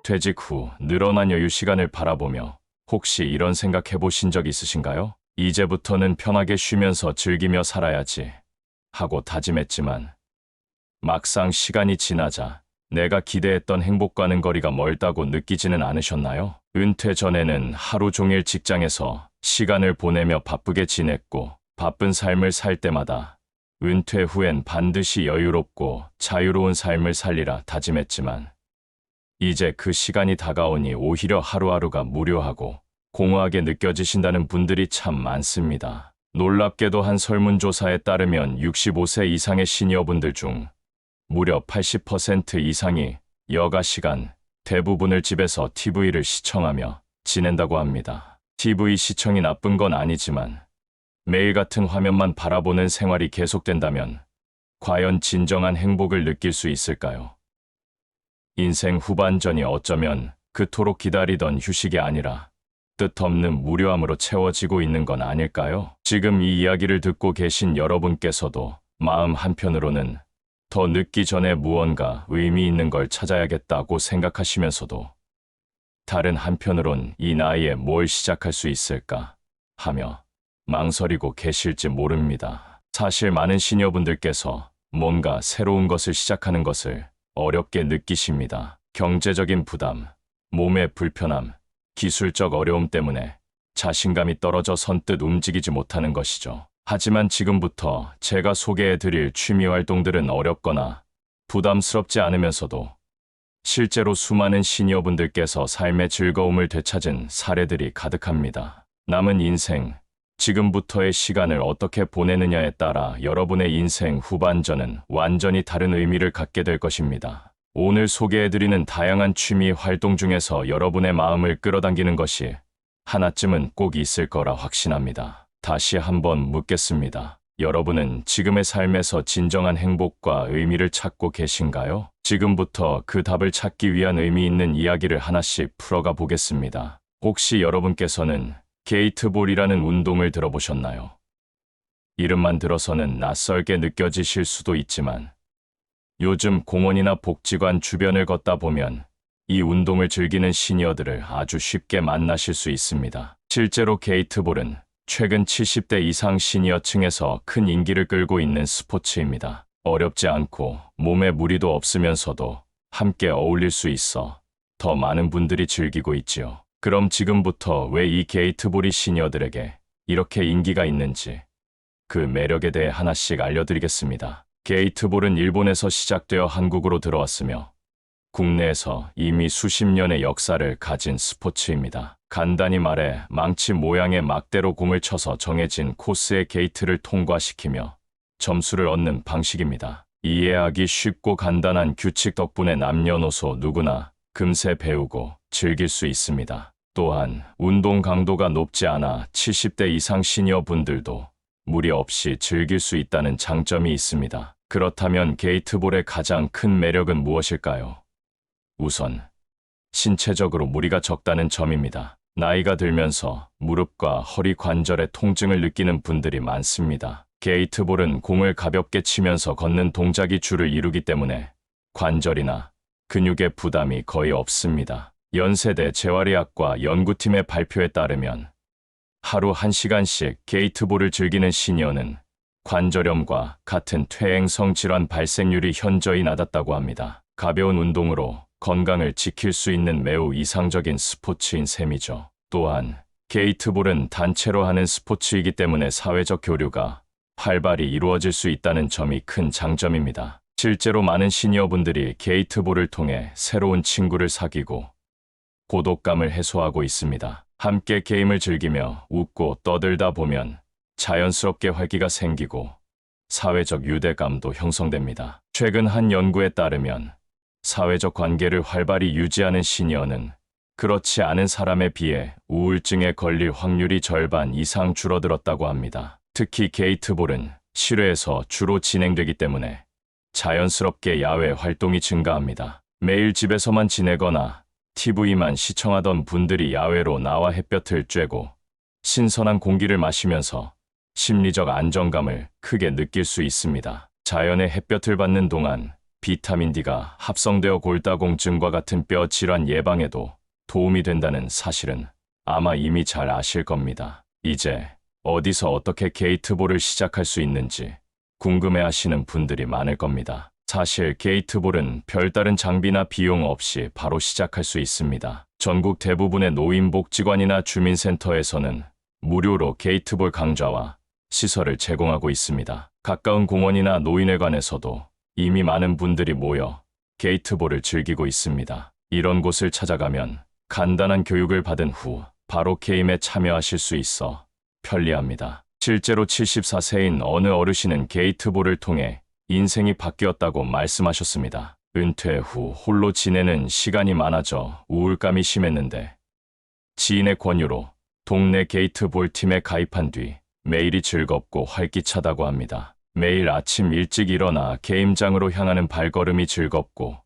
퇴직 후 늘어난 여유 시간을 바라보며 혹시 이런 생각 해보신 적 있으신가요? 이제부터는 편하게 쉬면서 즐기며 살아야지 하고 다짐했지만 막상 시간이 지나자 내가 기대했던 행복과는 거리가 멀다고 느끼지는 않으셨나요? 은퇴 전에는 하루 종일 직장에서 시간을 보내며 바쁘게 지냈고 바쁜 삶을 살 때마다 은퇴 후엔 반드시 여유롭고 자유로운 삶을 살리라 다짐했지만 이제 그 시간이 다가오니 오히려 하루하루가 무료하고 공허하게 느껴지신다는 분들이 참 많습니다. 놀랍게도 한 설문조사에 따르면 65세 이상의 시니어분들 중 무려 80% 이상이 여가 시간 대부분을 집에서 TV를 시청하며 지낸다고 합니다. TV 시청이 나쁜 건 아니지만 매일 같은 화면만 바라보는 생활이 계속된다면 과연 진정한 행복을 느낄 수 있을까요? 인생 후반전이 어쩌면 그토록 기다리던 휴식이 아니라 뜻없는 무료함으로 채워지고 있는 건 아닐까요? 지금 이 이야기를 듣고 계신 여러분께서도 마음 한편으로는 더 늦기 전에 무언가 의미 있는 걸 찾아야겠다고 생각하시면서도 다른 한편으론 이 나이에 뭘 시작할 수 있을까 하며 망설이고 계실지 모릅니다. 사실 많은 시니어분들께서 뭔가 새로운 것을 시작하는 것을 어렵게 느끼십니다. 경제적인 부담, 몸의 불편함, 기술적 어려움 때문에 자신감이 떨어져 선뜻 움직이지 못하는 것이죠. 하지만 지금부터 제가 소개해드릴 취미 활동들은 어렵거나 부담스럽지 않으면서도 실제로 수많은 시니어분들께서 삶의 즐거움을 되찾은 사례들이 가득합니다. 남은 인생, 지금부터의 시간을 어떻게 보내느냐에 따라 여러분의 인생 후반전은 완전히 다른 의미를 갖게 될 것입니다. 오늘 소개해드리는 다양한 취미 활동 중에서 여러분의 마음을 끌어당기는 것이 하나쯤은 꼭 있을 거라 확신합니다. 다시 한번 묻겠습니다. 여러분은 지금의 삶에서 진정한 행복과 의미를 찾고 계신가요? 지금부터 그 답을 찾기 위한 의미 있는 이야기를 하나씩 풀어가 보겠습니다. 혹시 여러분께서는 게이트볼이라는 운동을 들어보셨나요? 이름만 들어서는 낯설게 느껴지실 수도 있지만 요즘 공원이나 복지관 주변을 걷다 보면 이 운동을 즐기는 시니어들을 아주 쉽게 만나실 수 있습니다. 실제로 게이트볼은 최근 70대 이상 시니어층에서 큰 인기를 끌고 있는 스포츠입니다. 어렵지 않고 몸에 무리도 없으면서도 함께 어울릴 수 있어 더 많은 분들이 즐기고 있지요. 그럼 지금부터 왜 이 게이트볼이 시니어들에게 이렇게 인기가 있는지 그 매력에 대해 하나씩 알려드리겠습니다. 게이트볼은 일본에서 시작되어 한국으로 들어왔으며 국내에서 이미 수십 년의 역사를 가진 스포츠입니다. 간단히 말해 망치 모양의 막대로 공을 쳐서 정해진 코스의 게이트를 통과시키며 점수를 얻는 방식입니다. 이해하기 쉽고 간단한 규칙 덕분에 남녀노소 누구나 금세 배우고 즐길 수 있습니다. 또한 운동 강도가 높지 않아 70대 이상 시니어분들도 무리 없이 즐길 수 있다는 장점이 있습니다. 그렇다면 게이트볼의 가장 큰 매력은 무엇일까요? 우선 신체적으로 무리가 적다는 점입니다. 나이가 들면서 무릎과 허리 관절의 통증을 느끼는 분들이 많습니다. 게이트볼은 공을 가볍게 치면서 걷는 동작이 주를 이루기 때문에 관절이나 근육의 부담이 거의 없습니다. 연세대 재활의학과 연구팀의 발표에 따르면 하루 1시간씩 게이트볼을 즐기는 시니어는 관절염과 같은 퇴행성 질환 발생률이 현저히 낮았다고 합니다. 가벼운 운동으로 건강을 지킬 수 있는 매우 이상적인 스포츠인 셈이죠. 또한 게이트볼은 단체로 하는 스포츠이기 때문에 사회적 교류가 활발히 이루어질 수 있다는 점이 큰 장점입니다. 실제로 많은 시니어분들이 게이트볼을 통해 새로운 친구를 사귀고 고독감을 해소하고 있습니다. 함께 게임을 즐기며 웃고 떠들다 보면 자연스럽게 활기가 생기고 사회적 유대감도 형성됩니다. 최근 한 연구에 따르면 사회적 관계를 활발히 유지하는 시니어는 그렇지 않은 사람에 비해 우울증에 걸릴 확률이 절반 이상 줄어들었다고 합니다. 특히 게이트볼은 실외에서 주로 진행되기 때문에 자연스럽게 야외 활동이 증가합니다. 매일 집에서만 지내거나 TV만 시청하던 분들이 야외로 나와 햇볕을 쬐고 신선한 공기를 마시면서 심리적 안정감을 크게 느낄 수 있습니다. 자연의 햇볕을 받는 동안 비타민 D가 합성되어 골다공증과 같은 뼈 질환 예방에도 도움이 된다는 사실은 아마 이미 잘 아실 겁니다. 이제 어디서 어떻게 게이트볼을 시작할 수 있는지 궁금해하시는 분들이 많을 겁니다. 사실 게이트볼은 별다른 장비나 비용 없이 바로 시작할 수 있습니다. 전국 대부분의 노인복지관이나 주민센터에서는 무료로 게이트볼 강좌와 시설을 제공하고 있습니다. 가까운 공원이나 노인회관에서도 이미 많은 분들이 모여 게이트볼을 즐기고 있습니다. 이런 곳을 찾아가면 간단한 교육을 받은 후 바로 게임에 참여하실 수 있어 편리합니다. 실제로 74세인 어느 어르신은 게이트볼을 통해 인생이 바뀌었다고 말씀하셨습니다. 은퇴 후 홀로 지내는 시간이 많아져 우울감이 심했는데 지인의 권유로 동네 게이트볼 팀에 가입한 뒤 매일이 즐겁고 활기차다고 합니다. 매일 아침 일찍 일어나 게임장으로 향하는 발걸음이 즐겁고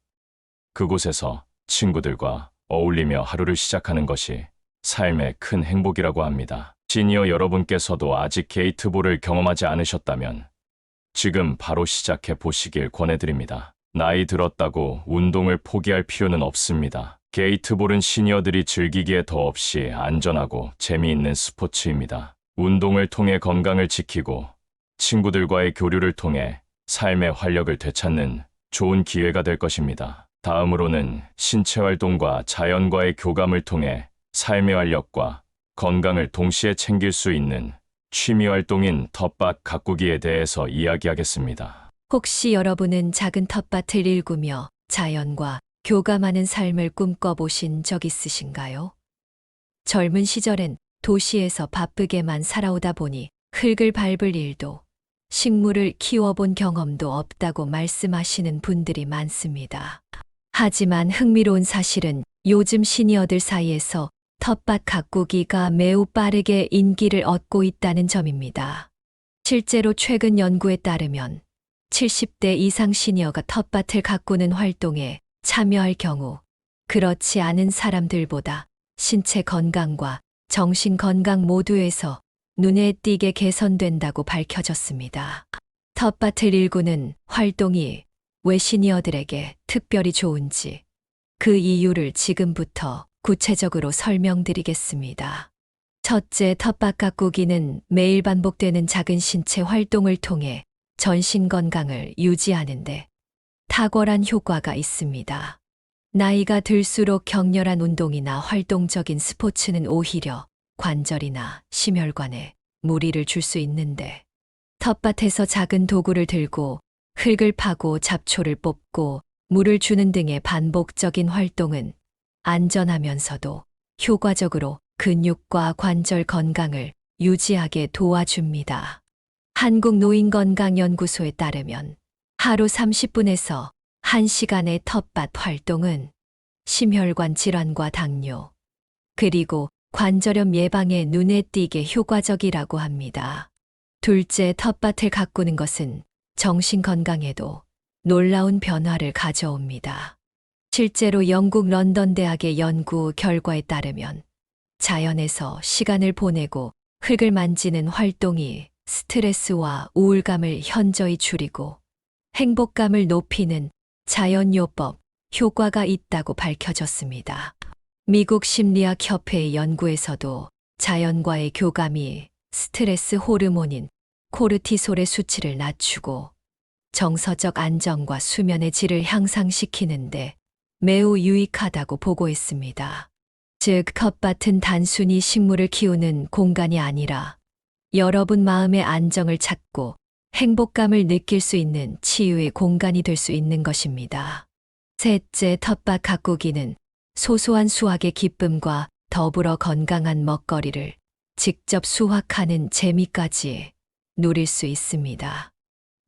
그곳에서 친구들과 어울리며 하루를 시작하는 것이 삶의 큰 행복이라고 합니다. 시니어 여러분께서도 아직 게이트볼을 경험하지 않으셨다면 지금 바로 시작해 보시길 권해드립니다. 나이 들었다고 운동을 포기할 필요는 없습니다. 게이트볼은 시니어들이 즐기기에 더없이 안전하고 재미있는 스포츠입니다. 운동을 통해 건강을 지키고 친구들과의 교류를 통해 삶의 활력을 되찾는 좋은 기회가 될 것입니다. 다음으로는 신체 활동과 자연과의 교감을 통해 삶의 활력과 건강을 동시에 챙길 수 있는 취미 활동인 텃밭 가꾸기에 대해서 이야기하겠습니다. 혹시 여러분은 작은 텃밭을 일구며 자연과 교감하는 삶을 꿈꿔보신 적 있으신가요? 젊은 시절엔 도시에서 바쁘게만 살아오다 보니 흙을 밟을 일도 식물을 키워본 경험도 없다고 말씀하시는 분들이 많습니다. 하지만 흥미로운 사실은 요즘 시니어들 사이에서 텃밭 가꾸기가 매우 빠르게 인기를 얻고 있다는 점입니다. 실제로 최근 연구에 따르면 70대 이상 시니어가 텃밭을 가꾸는 활동에 참여할 경우 그렇지 않은 사람들보다 신체 건강과 정신 건강 모두에서 눈에 띄게 개선된다고 밝혀졌습니다. 텃밭을 일구는 활동이 왜 시니어들에게 특별히 좋은지 그 이유를 지금부터 구체적으로 설명드리겠습니다. 첫째, 텃밭 가꾸기는 매일 반복되는 작은 신체 활동을 통해 전신 건강을 유지하는데 탁월한 효과가 있습니다. 나이가 들수록 격렬한 운동이나 활동적인 스포츠는 오히려 관절이나 심혈관에 무리를 줄 수 있는데 텃밭에서 작은 도구를 들고 흙을 파고 잡초를 뽑고 물을 주는 등의 반복적인 활동은 안전하면서도 효과적으로 근육과 관절 건강을 유지하게 도와줍니다. 한국노인건강연구소에 따르면 하루 30분에서 1시간의 텃밭 활동은 심혈관 질환과 당뇨, 그리고 관절염 예방에 눈에 띄게 효과적이라고 합니다. 둘째, 텃밭을 가꾸는 것은 정신 건강에도 놀라운 변화를 가져옵니다. 실제로 영국 런던 대학의 연구 결과에 따르면 자연에서 시간을 보내고 흙을 만지는 활동이 스트레스와 우울감을 현저히 줄이고 행복감을 높이는 자연요법 효과가 있다고 밝혀졌습니다. 미국 심리학 협회의 연구에서도 자연과의 교감이 스트레스 호르몬인 코르티솔의 수치를 낮추고 정서적 안정과 수면의 질을 향상시키는데 매우 유익하다고 보고했습니다. 즉, 텃밭은 단순히 식물을 키우는 공간이 아니라 여러분 마음의 안정을 찾고 행복감을 느낄 수 있는 치유의 공간이 될 수 있는 것입니다. 셋째, 텃밭 가꾸기는 소소한 수확의 기쁨과 더불어 건강한 먹거리를 직접 수확하는 재미까지 누릴 수 있습니다.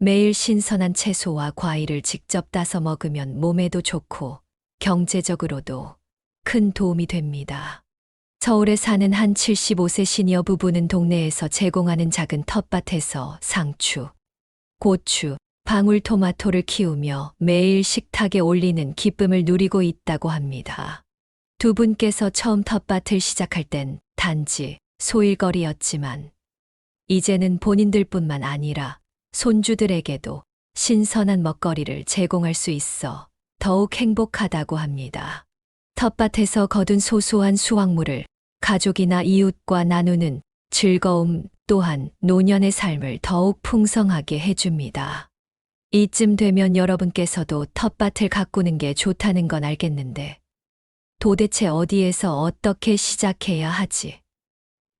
매일 신선한 채소와 과일을 직접 따서 먹으면 몸에도 좋고 경제적으로도 큰 도움이 됩니다. 서울에 사는 한 75세 시니어 부부는 동네에서 제공하는 작은 텃밭에서 상추, 고추, 방울토마토를 키우며 매일 식탁에 올리는 기쁨을 누리고 있다고 합니다. 두 분께서 처음 텃밭을 시작할 땐 단지 소일거리였지만 이제는 본인들뿐만 아니라 손주들에게도 신선한 먹거리를 제공할 수 있어 더욱 행복하다고 합니다. 텃밭에서 거둔 소소한 수확물을 가족이나 이웃과 나누는 즐거움 또한 노년의 삶을 더욱 풍성하게 해줍니다. 이쯤 되면 여러분께서도 텃밭을 가꾸는 게 좋다는 건 알겠는데 도대체 어디에서 어떻게 시작해야 하지?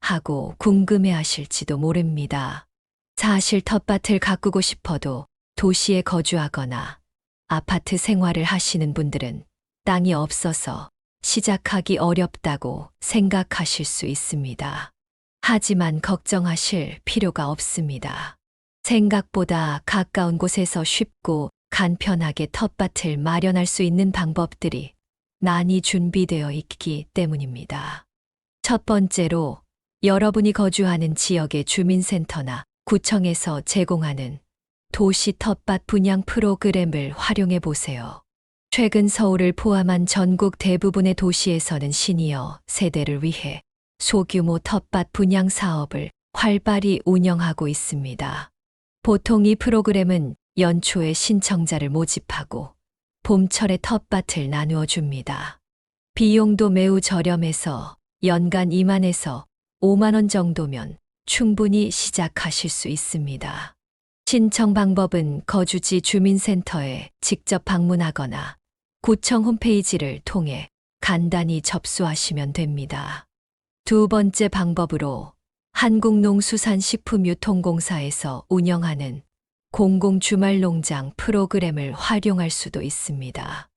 하고 궁금해 하실지도 모릅니다. 사실 텃밭을 가꾸고 싶어도 도시에 거주하거나 아파트 생활을 하시는 분들은 땅이 없어서 시작하기 어렵다고 생각하실 수 있습니다. 하지만 걱정하실 필요가 없습니다. 생각보다 가까운 곳에서 쉽고 간편하게 텃밭을 마련할 수 있는 방법들이 많이 준비되어 있기 때문입니다. 첫 번째로 여러분이 거주하는 지역의 주민센터나 구청에서 제공하는 도시 텃밭 분양 프로그램을 활용해 보세요. 최근 서울을 포함한 전국 대부분의 도시에서는 시니어 세대를 위해 소규모 텃밭 분양 사업을 활발히 운영하고 있습니다. 보통 이 프로그램은 연초에 신청자를 모집하고 봄철에 텃밭을 나누어 줍니다. 비용도 매우 저렴해서 연간 2만에서 5만 원 정도면 충분히 시작하실 수 있습니다. 신청 방법은 거주지 주민센터에 직접 방문하거나 구청 홈페이지를 통해 간단히 접수하시면 됩니다. 두 번째 방법으로 한국농수산식품유통공사에서 운영하는 공공주말농장 프로그램을 활용할 수도 있습니다.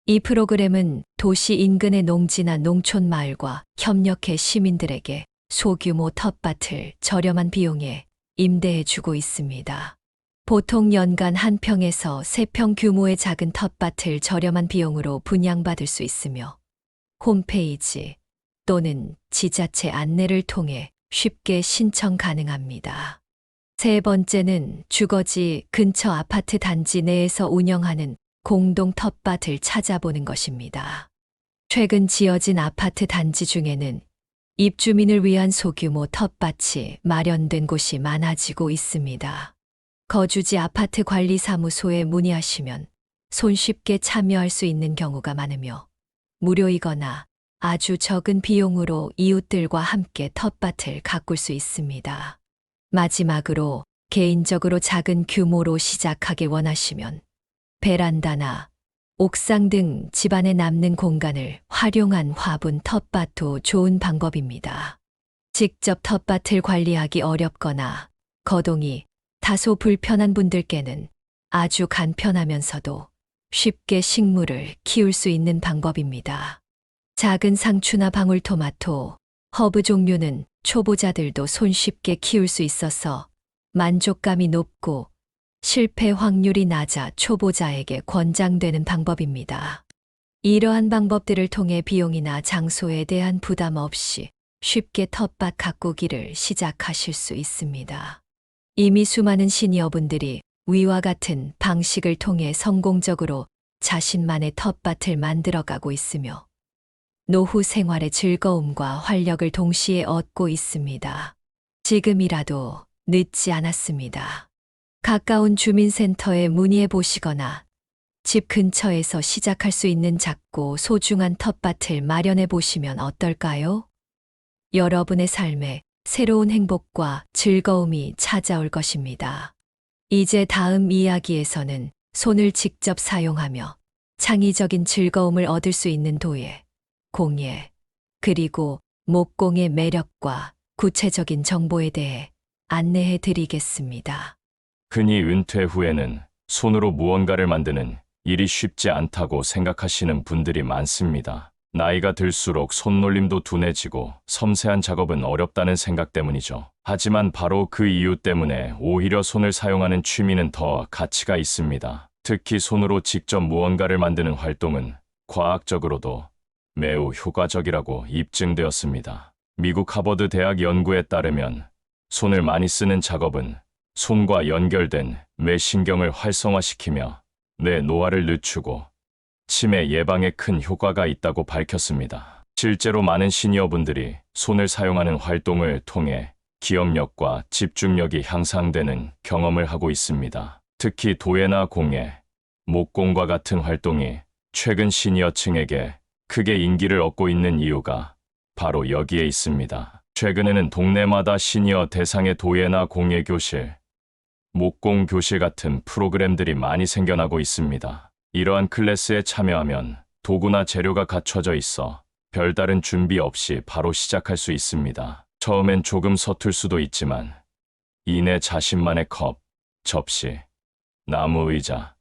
이 프로그램은 도시 인근의 농지나 농촌 마을과 협력해 시민들에게 소규모 텃밭을 저렴한 비용에 임대해 주고 있습니다. 보통 연간 1평에서 3평 규모의 작은 텃밭을 저렴한 비용으로 분양받을 수 있으며 홈페이지 또는 지자체 안내를 통해 쉽게 신청 가능합니다. 세 번째는 주거지 근처 아파트 단지 내에서 운영하는 공동 텃밭을 찾아보는 것입니다. 최근 지어진 아파트 단지 중에는 입주민을 위한 소규모 텃밭이 마련된 곳이 많아지고 있습니다. 거주지 아파트 관리사무소에 문의하시면 손쉽게 참여할 수 있는 경우가 많으며 무료이거나 아주 적은 비용으로 이웃들과 함께 텃밭을 가꿀 수 있습니다. 마지막으로 개인적으로 작은 규모로 시작하기 원하시면 베란다나 옥상 등 집안에 남는 공간을 활용한 화분 텃밭도 좋은 방법입니다. 직접 텃밭을 관리하기 어렵거나 거동이 다소 불편한 분들께는 아주 간편하면서도 쉽게 식물을 키울 수 있는 방법입니다. 작은 상추나 방울토마토, 허브 종류는 초보자들도 손쉽게 키울 수 있어서 만족감이 높고 실패 확률이 낮아 초보자에게 권장되는 방법입니다. 이러한 방법들을 통해 비용이나 장소에 대한 부담 없이 쉽게 텃밭 가꾸기를 시작하실 수 있습니다. 이미 수많은 시니어분들이 위와 같은 방식을 통해 성공적으로 자신만의 텃밭을 만들어가고 있으며 노후 생활의 즐거움과 활력을 동시에 얻고 있습니다. 지금이라도 늦지 않았습니다. 가까운 주민센터에 문의해 보시거나 집 근처에서 시작할 수 있는 작고 소중한 텃밭을 마련해 보시면 어떨까요? 여러분의 삶에 새로운 행복과 즐거움이 찾아올 것입니다. 이제 다음 이야기에서는 손을 직접 사용하며 창의적인 즐거움을 얻을 수 있는 도예, 공예, 그리고 목공의 매력과 구체적인 정보에 대해 안내해 드리겠습니다. 흔히 은퇴 후에는 손으로 무언가를 만드는 일이 쉽지 않다고 생각하시는 분들이 많습니다. 나이가 들수록 손놀림도 둔해지고 섬세한 작업은 어렵다는 생각 때문이죠. 하지만 바로 그 이유 때문에 오히려 손을 사용하는 취미는 더 가치가 있습니다. 특히 손으로 직접 무언가를 만드는 활동은 과학적으로도 매우 효과적이라고 입증되었습니다. 미국 하버드 대학 연구에 따르면 손을 많이 쓰는 작업은 손과 연결된 뇌신경을 활성화시키며 뇌 노화를 늦추고 치매 예방에 큰 효과가 있다고 밝혔습니다. 실제로 많은 시니어분들이 손을 사용하는 활동을 통해 기억력과 집중력이 향상되는 경험을 하고 있습니다. 특히 도예나 공예, 목공과 같은 활동이 최근 시니어층에게 크게 인기를 얻고 있는 이유가 바로 여기에 있습니다. 최근에는 동네마다 시니어 대상의 도예나 공예 교실, 목공 교실 같은 프로그램들이 많이 생겨나고 있습니다. 이러한 클래스에 참여하면 도구나 재료가 갖춰져 있어 별다른 준비 없이 바로 시작할 수 있습니다. 처음엔 조금 서툴 수도 있지만 이내 자신만의 컵, 접시, 나무 의자,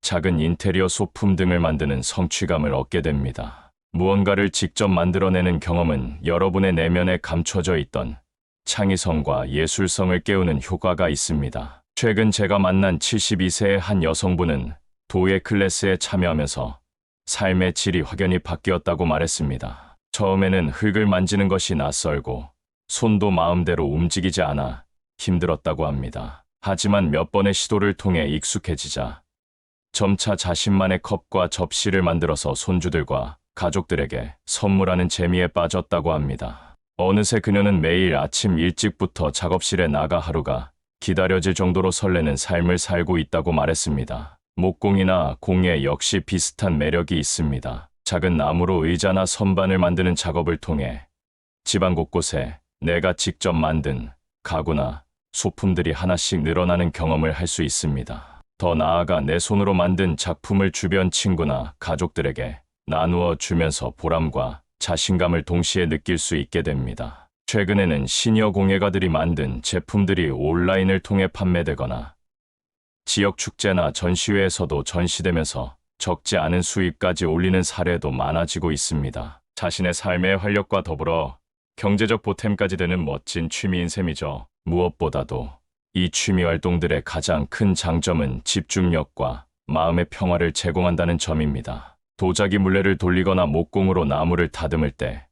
작은 인테리어 소품 등을 만드는 성취감을 얻게 됩니다. 무언가를 직접 만들어내는 경험은 여러분의 내면에 감춰져 있던 창의성과 예술성을 깨우는 효과가 있습니다. 최근 제가 만난 72세의 한 여성분은 도예 클래스에 참여하면서 삶의 질이 확연히 바뀌었다고 말했습니다. 처음에는 흙을 만지는 것이 낯설고 손도 마음대로 움직이지 않아 힘들었다고 합니다. 하지만 몇 번의 시도를 통해 익숙해지자 점차 자신만의 컵과 접시를 만들어서 손주들과 가족들에게 선물하는 재미에 빠졌다고 합니다. 어느새 그녀는 매일 아침 일찍부터 작업실에 나가 하루가 기다려질 정도로 설레는 삶을 살고 있다고 말했습니다. 목공이나 공예 역시 비슷한 매력이 있습니다. 작은 나무로 의자나 선반을 만드는 작업을 통해 집안 곳곳에 내가 직접 만든 가구나 소품들이 하나씩 늘어나는 경험을 할 수 있습니다. 더 나아가 내 손으로 만든 작품을 주변 친구나 가족들에게 나누어 주면서 보람과 자신감을 동시에 느낄 수 있게 됩니다. 최근에는 시니어 공예가들이 만든 제품들이 온라인을 통해 판매되거나 지역 축제나 전시회에서도 전시되면서 적지 않은 수익까지 올리는 사례도 많아지고 있습니다. 자신의 삶의 활력과 더불어 경제적 보탬까지 되는 멋진 취미인 셈이죠. 무엇보다도 이 취미 활동들의 가장 큰 장점은 집중력과 마음의 평화를 제공한다는 점입니다. 도자기 물레를 돌리거나 목공으로 나무를 다듬을 때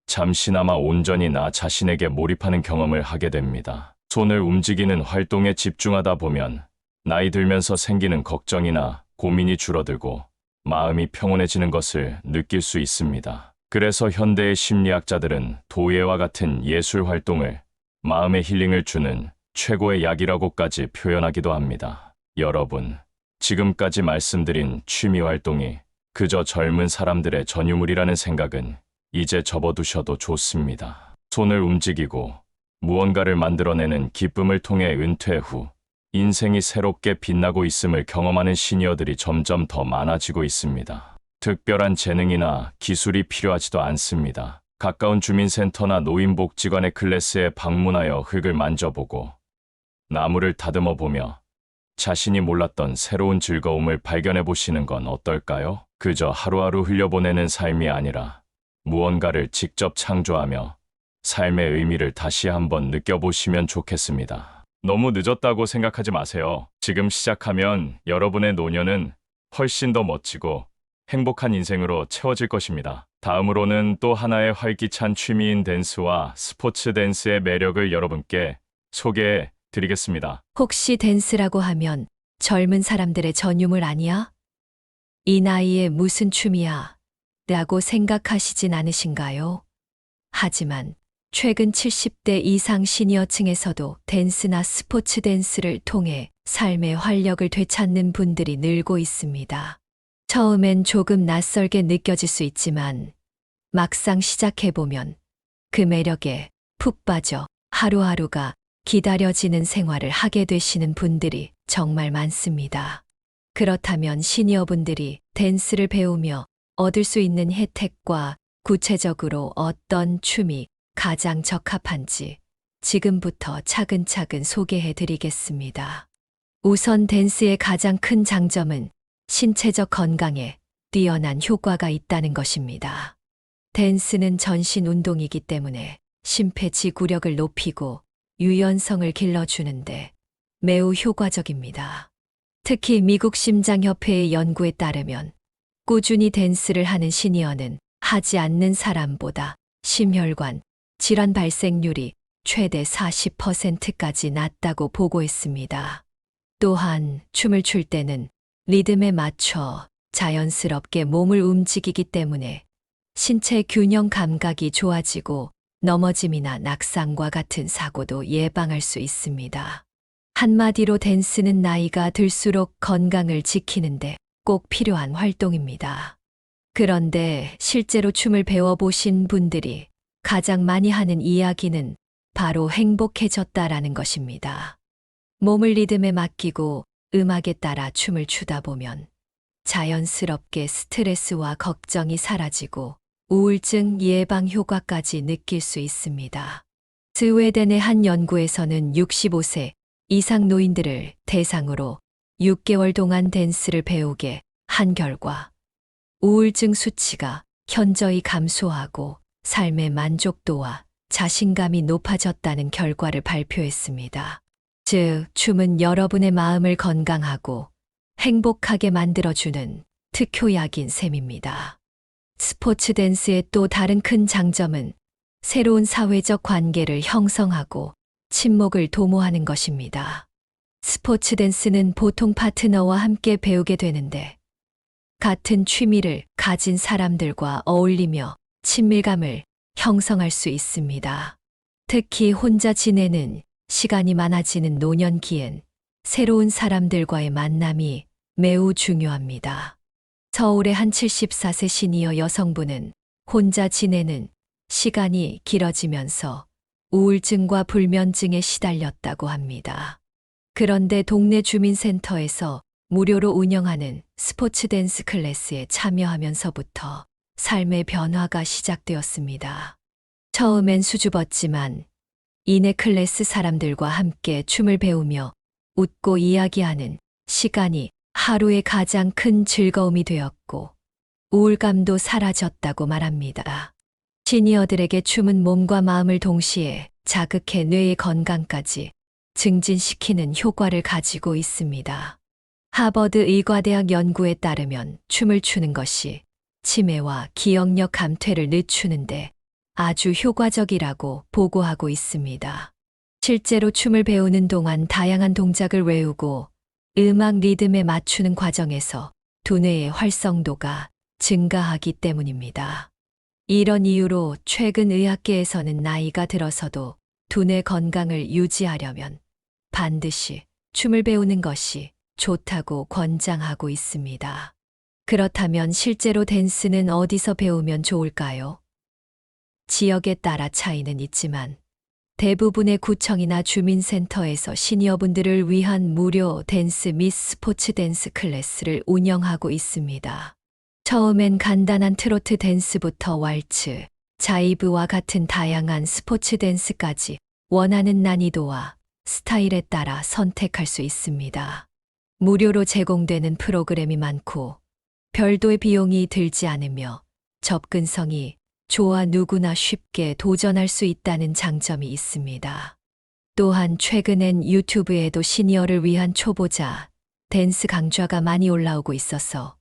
잠시나마 온전히 나 자신에게 몰입하는 경험을 하게 됩니다. 손을 움직이는 활동에 집중하다 보면 나이 들면서 생기는 걱정이나 고민이 줄어들고 마음이 평온해지는 것을 느낄 수 있습니다. 그래서 현대의 심리학자들은 도예와 같은 예술 활동을 마음의 힐링을 주는 최고의 약이라고까지 표현하기도 합니다. 여러분, 지금까지 말씀드린 취미 활동이 그저 젊은 사람들의 전유물이라는 생각은 이제 접어두셔도 좋습니다. 손을 움직이고 무언가를 만들어내는 기쁨을 통해 은퇴 후 인생이 새롭게 빛나고 있음을 경험하는 시니어들이 점점 더 많아지고 있습니다. 특별한 재능이나 기술이 필요하지도 않습니다. 가까운 주민센터나 노인복지관의 클래스에 방문하여 흙을 만져보고 나무를 다듬어 보며 자신이 몰랐던 새로운 즐거움을 발견해 보시는 건 어떨까요? 그저 하루하루 흘려보내는 삶이 아니라 무언가를 직접 창조하며 삶의 의미를 다시 한번 느껴보시면 좋겠습니다. 너무 늦었다고 생각하지 마세요. 지금 시작하면 여러분의 노년은 훨씬 더 멋지고 행복한 인생으로 채워질 것입니다. 다음으로는 또 하나의 활기찬 취미인 댄스와 스포츠 댄스의 매력을 여러분께 소개해 드리겠습니다. 혹시 댄스라고 하면 젊은 사람들의 전유물 아니야? 이 나이에 무슨 춤이야? 라고 생각하시진 않으신가요? 하지만 최근 70대 이상 시니어층에서도 댄스나 스포츠 댄스를 통해 삶의 활력을 되찾는 분들이 늘고 있습니다. 처음엔 조금 낯설게 느껴질 수 있지만 막상 시작해보면 그 매력에 푹 빠져 하루하루가 기다려지는 생활을 하게 되시는 분들이 정말 많습니다. 그렇다면 시니어분들이 댄스를 배우며 얻을 수 있는 혜택과 구체적으로 어떤 춤이 가장 적합한지 지금부터 차근차근 소개해 드리겠습니다. 우선 댄스의 가장 큰 장점은 신체적 건강에 뛰어난 효과가 있다는 것입니다. 댄스는 전신 운동이기 때문에 심폐지구력을 높이고 유연성을 길러주는데 매우 효과적입니다. 특히 미국 심장협회의 연구에 따르면 꾸준히 댄스를 하는 시니어는 하지 않는 사람보다 심혈관 질환 발생률이 최대 40%까지 낮다고 보고했습니다. 또한 춤을 출 때는 리듬에 맞춰 자연스럽게 몸을 움직이기 때문에 신체 균형 감각이 좋아지고 넘어짐이나 낙상과 같은 사고도 예방할 수 있습니다. 한마디로 댄스는 나이가 들수록 건강을 지키는데 꼭 필요한 활동입니다. 그런데 실제로 춤을 배워보신 분들이 가장 많이 하는 이야기는 바로 행복해졌다라는 것입니다. 몸을 리듬에 맡기고 음악에 따라 춤을 추다 보면 자연스럽게 스트레스와 걱정이 사라지고 우울증 예방 효과까지 느낄 수 있습니다. 스웨덴의 한 연구에서는 65세 이상 노인들을 대상으로 6개월 동안 댄스를 배우게 한 결과 우울증 수치가 현저히 감소하고 삶의 만족도와 자신감이 높아졌다는 결과를 발표했습니다. 즉, 춤은 여러분의 마음을 건강하고 행복하게 만들어주는 특효약인 셈입니다. 스포츠 댄스의 또 다른 큰 장점은 새로운 사회적 관계를 형성하고 친목을 도모하는 것입니다. 스포츠 댄스는 보통 파트너와 함께 배우게 되는데 같은 취미를 가진 사람들과 어울리며 친밀감을 형성할 수 있습니다. 특히 혼자 지내는 시간이 많아지는 노년기엔 새로운 사람들과의 만남이 매우 중요합니다. 서울의 한 74세 시니어 여성분은 혼자 지내는 시간이 길어지면서 우울증과 불면증에 시달렸다고 합니다. 그런데 동네 주민센터에서 무료로 운영하는 스포츠 댄스 클래스에 참여하면서부터 삶의 변화가 시작되었습니다. 처음엔 수줍었지만 이내 클래스 사람들과 함께 춤을 배우며 웃고 이야기하는 시간이 하루의 가장 큰 즐거움이 되었고 우울감도 사라졌다고 말합니다. 시니어들에게 춤은 몸과 마음을 동시에 자극해 뇌의 건강까지 증진시키는 효과를 가지고 있습니다. 하버드 의과대학 연구에 따르면 춤을 추는 것이 치매와 기억력 감퇴를 늦추는데 아주 효과적이라고 보고하고 있습니다. 실제로 춤을 배우는 동안 다양한 동작을 외우고 음악 리듬에 맞추는 과정에서 두뇌의 활성도가 증가하기 때문입니다. 이런 이유로 최근 의학계에서는 나이가 들어서도 두뇌 건강을 유지하려면 반드시 춤을 배우는 것이 좋다고 권장하고 있습니다. 그렇다면 실제로 댄스는 어디서 배우면 좋을까요? 지역에 따라 차이는 있지만 대부분의 구청이나 주민센터에서 시니어분들을 위한 무료 댄스 및 스포츠 댄스 클래스를 운영하고 있습니다. 처음엔 간단한 트로트 댄스부터 왈츠, 자이브와 같은 다양한 스포츠 댄스까지 원하는 난이도와 스타일에 따라 선택할 수 있습니다. 무료로 제공되는 프로그램이 많고 별도의 비용이 들지 않으며 접근성이 좋아 누구나 쉽게 도전할 수 있다는 장점이 있습니다. 또한 최근엔 유튜브에도 시니어를 위한 초보자 댄스 강좌가 많이 올라오고 있어서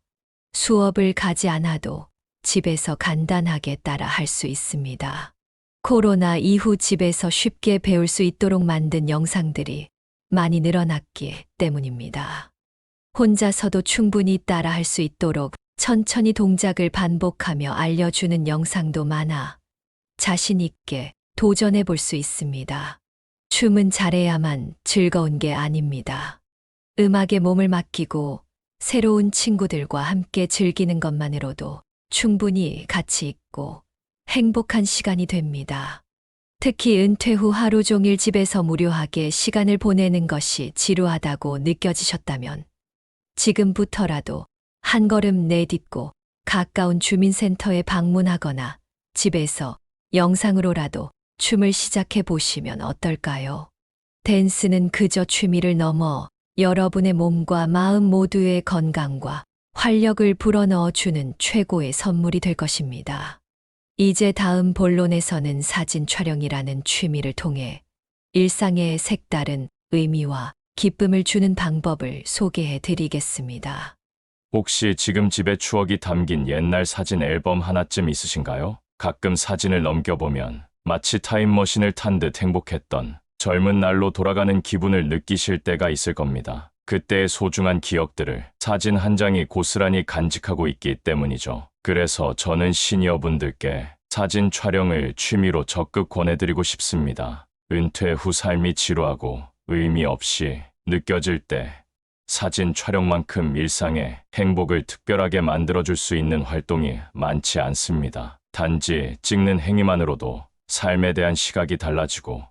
수업을 가지 않아도 집에서 간단하게 따라 할 수 있습니다. 코로나 이후 집에서 쉽게 배울 수 있도록 만든 영상들이 많이 늘어났기 때문입니다. 혼자서도 충분히 따라 할 수 있도록 천천히 동작을 반복하며 알려주는 영상도 많아 자신 있게 도전해 볼 수 있습니다. 춤은 잘해야만 즐거운 게 아닙니다. 음악에 몸을 맡기고 새로운 친구들과 함께 즐기는 것만으로도 충분히 가치 있고 행복한 시간이 됩니다. 특히 은퇴 후 하루 종일 집에서 무료하게 시간을 보내는 것이 지루하다고 느껴지셨다면 지금부터라도 한 걸음 내딛고 가까운 주민센터에 방문하거나 집에서 영상으로라도 춤을 시작해 보시면 어떨까요? 댄스는 그저 취미를 넘어 여러분의 몸과 마음 모두의 건강과 활력을 불어넣어 주는 최고의 선물이 될 것입니다. 이제 다음 본론에서는 사진 촬영이라는 취미를 통해 일상에 색다른 의미와 기쁨을 주는 방법을 소개해 드리겠습니다. 혹시 지금 집에 추억이 담긴 옛날 사진 앨범 하나쯤 있으신가요? 가끔 사진을 넘겨보면 마치 타임머신을 탄 듯 행복했던 젊은 날로 돌아가는 기분을 느끼실 때가 있을 겁니다. 그때의 소중한 기억들을 사진 한 장이 고스란히 간직하고 있기 때문이죠. 그래서 저는 시니어분들께 사진 촬영을 취미로 적극 권해드리고 싶습니다. 은퇴 후 삶이 지루하고 의미 없이 느껴질 때 사진 촬영만큼 일상의 행복을 특별하게 만들어줄 수 있는 활동이 많지 않습니다. 단지 찍는 행위만으로도 삶에 대한 시각이 달라지고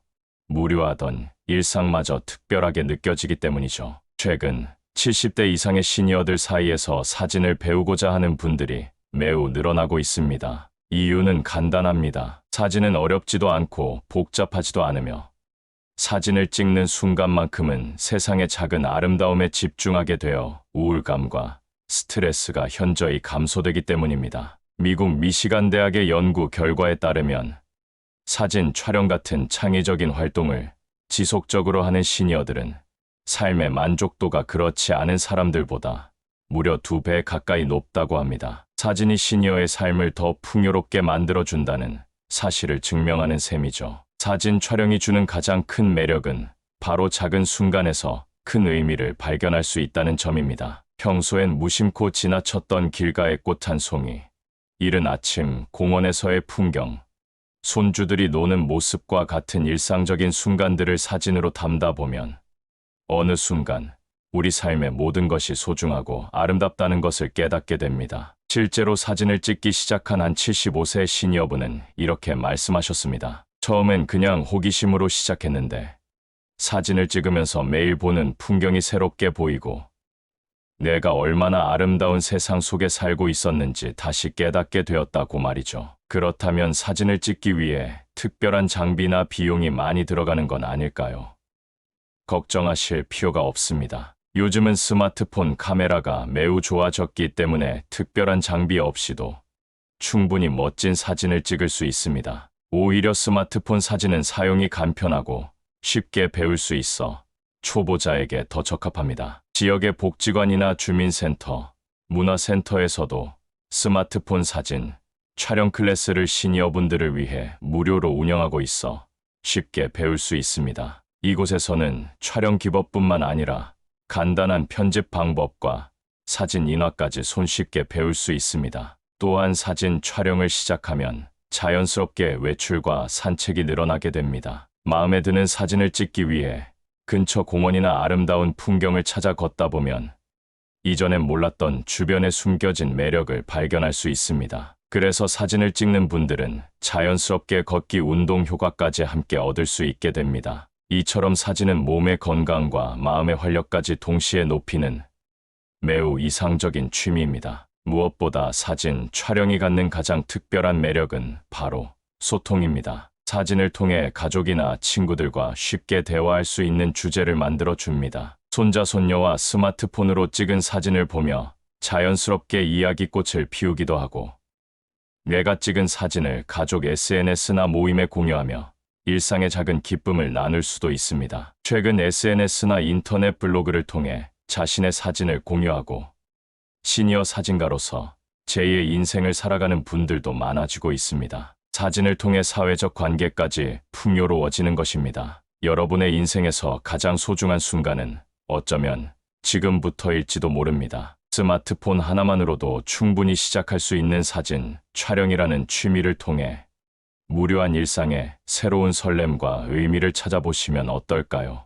무료하던 일상마저 특별하게 느껴지기 때문이죠. 최근 70대 이상의 시니어들 사이에서 사진을 배우고자 하는 분들이 매우 늘어나고 있습니다. 이유는 간단합니다. 사진은 어렵지도 않고 복잡하지도 않으며 사진을 찍는 순간만큼은 세상의 작은 아름다움에 집중하게 되어 우울감과 스트레스가 현저히 감소되기 때문입니다. 미국 미시간 대학의 연구 결과에 따르면 사진 촬영 같은 창의적인 활동을 지속적으로 하는 시니어들은 삶의 만족도가 그렇지 않은 사람들보다 무려 2배 가까이 높다고 합니다. 사진이 시니어의 삶을 더 풍요롭게 만들어준다는 사실을 증명하는 셈이죠. 사진 촬영이 주는 가장 큰 매력은 바로 작은 순간에서 큰 의미를 발견할 수 있다는 점입니다. 평소엔 무심코 지나쳤던 길가의 꽃 한 송이, 이른 아침 공원에서의 풍경, 손주들이 노는 모습과 같은 일상적인 순간들을 사진으로 담다 보면 어느 순간 우리 삶의 모든 것이 소중하고 아름답다는 것을 깨닫게 됩니다. 실제로 사진을 찍기 시작한 한 75세 시니어분은 이렇게 말씀하셨습니다. 처음엔 그냥 호기심으로 시작했는데 사진을 찍으면서 매일 보는 풍경이 새롭게 보이고 내가 얼마나 아름다운 세상 속에 살고 있었는지 다시 깨닫게 되었다고 말이죠. 그렇다면 사진을 찍기 위해 특별한 장비나 비용이 많이 들어가는 건 아닐까요? 걱정하실 필요가 없습니다. 요즘은 스마트폰 카메라가 매우 좋아졌기 때문에 특별한 장비 없이도 충분히 멋진 사진을 찍을 수 있습니다. 오히려 스마트폰 사진은 사용이 간편하고 쉽게 배울 수 있어 초보자에게 더 적합합니다. 지역의 복지관이나 주민센터, 문화센터에서도 스마트폰 사진 촬영 클래스를 시니어분들을 위해 무료로 운영하고 있어 쉽게 배울 수 있습니다. 이곳에서는 촬영 기법뿐만 아니라 간단한 편집 방법과 사진 인화까지 손쉽게 배울 수 있습니다. 또한 사진 촬영을 시작하면 자연스럽게 외출과 산책이 늘어나게 됩니다. 마음에 드는 사진을 찍기 위해 근처 공원이나 아름다운 풍경을 찾아 걷다 보면 이전엔 몰랐던 주변에 숨겨진 매력을 발견할 수 있습니다. 그래서 사진을 찍는 분들은 자연스럽게 걷기 운동 효과까지 함께 얻을 수 있게 됩니다. 이처럼 사진은 몸의 건강과 마음의 활력까지 동시에 높이는 매우 이상적인 취미입니다. 무엇보다 사진 촬영이 갖는 가장 특별한 매력은 바로 소통입니다. 사진을 통해 가족이나 친구들과 쉽게 대화할 수 있는 주제를 만들어 줍니다. 손자, 손녀와 스마트폰으로 찍은 사진을 보며 자연스럽게 이야기꽃을 피우기도 하고 내가 찍은 사진을 가족 SNS나 모임에 공유하며 일상의 작은 기쁨을 나눌 수도 있습니다. 최근 SNS나 인터넷 블로그를 통해 자신의 사진을 공유하고 시니어 사진가로서 제2의 인생을 살아가는 분들도 많아지고 있습니다. 사진을 통해 사회적 관계까지 풍요로워지는 것입니다. 여러분의 인생에서 가장 소중한 순간은 어쩌면 지금부터일지도 모릅니다. 스마트폰 하나만으로도 충분히 시작할 수 있는 사진 촬영이라는 취미를 통해 무료한 일상에 새로운 설렘과 의미를 찾아보시면 어떨까요?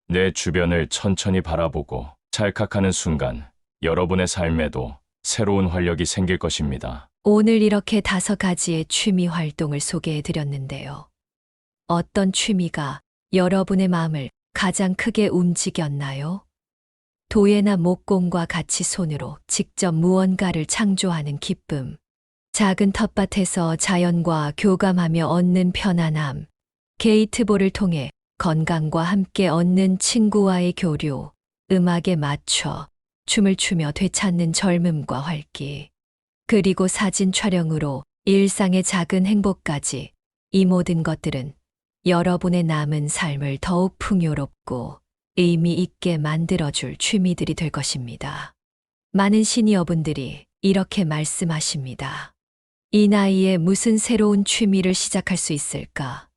내 주변을 천천히 바라보고 찰칵하는 순간 여러분의 삶에도 새로운 활력이 생길 것입니다. 오늘 이렇게 5가지의 취미 활동을 소개해 드렸는데요. 어떤 취미가 여러분의 마음을 가장 크게 움직였나요? 도예나 목공과 같이 손으로 직접 무언가를 창조하는 기쁨, 작은 텃밭에서 자연과 교감하며 얻는 편안함, 게이트볼을 통해 건강과 함께 얻는 친구와의 교류, 음악에 맞춰 춤을 추며 되찾는 젊음과 활기, 그리고 사진 촬영으로 일상의 작은 행복까지, 이 모든 것들은 여러분의 남은 삶을 더욱 풍요롭고 의미 있게 만들어줄 취미들이 될 것입니다. 많은 시니어분들이 이렇게 말씀하십니다. 이 나이에 무슨 새로운 취미를 시작할 수 있을까?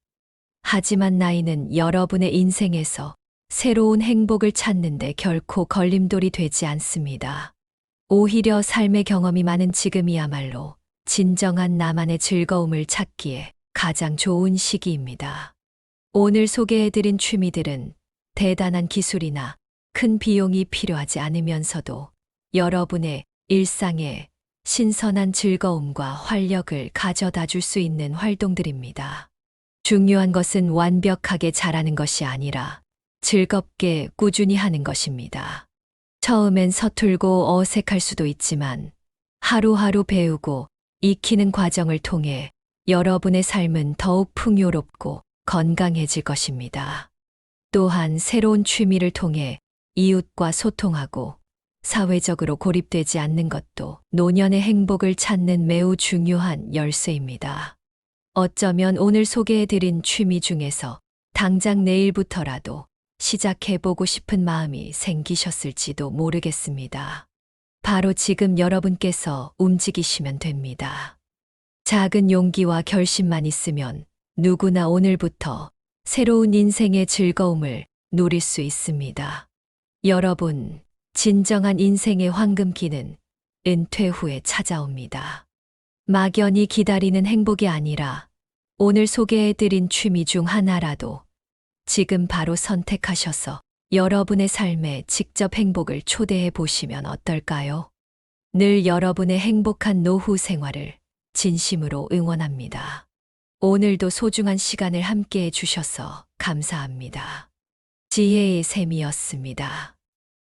하지만 나이는 여러분의 인생에서 새로운 행복을 찾는데 결코 걸림돌이 되지 않습니다. 오히려 삶의 경험이 많은 지금이야말로 진정한 나만의 즐거움을 찾기에 가장 좋은 시기입니다. 오늘 소개해드린 취미들은 대단한 기술이나 큰 비용이 필요하지 않으면서도 여러분의 일상에 신선한 즐거움과 활력을 가져다 줄 수 있는 활동들입니다. 중요한 것은 완벽하게 잘하는 것이 아니라 즐겁게 꾸준히 하는 것입니다. 처음엔 서툴고 어색할 수도 있지만 하루하루 배우고 익히는 과정을 통해 여러분의 삶은 더욱 풍요롭고 건강해질 것입니다. 또한 새로운 취미를 통해 이웃과 소통하고 사회적으로 고립되지 않는 것도 노년의 행복을 찾는 매우 중요한 열쇠입니다. 어쩌면 오늘 소개해드린 취미 중에서 당장 내일부터라도 시작해보고 싶은 마음이 생기셨을지도 모르겠습니다. 바로 지금 여러분께서 움직이시면 됩니다. 작은 용기와 결심만 있으면 누구나 오늘부터 새로운 인생의 즐거움을 누릴 수 있습니다. 여러분, 진정한 인생의 황금기는 은퇴 후에 찾아옵니다. 막연히 기다리는 행복이 아니라 오늘 소개해드린 취미 중 하나라도 지금 바로 선택하셔서 여러분의 삶에 직접 행복을 초대해 보시면 어떨까요? 늘 여러분의 행복한 노후 생활을 진심으로 응원합니다. 오늘도 소중한 시간을 함께 해주셔서 감사합니다. 지혜의 샘이었습니다.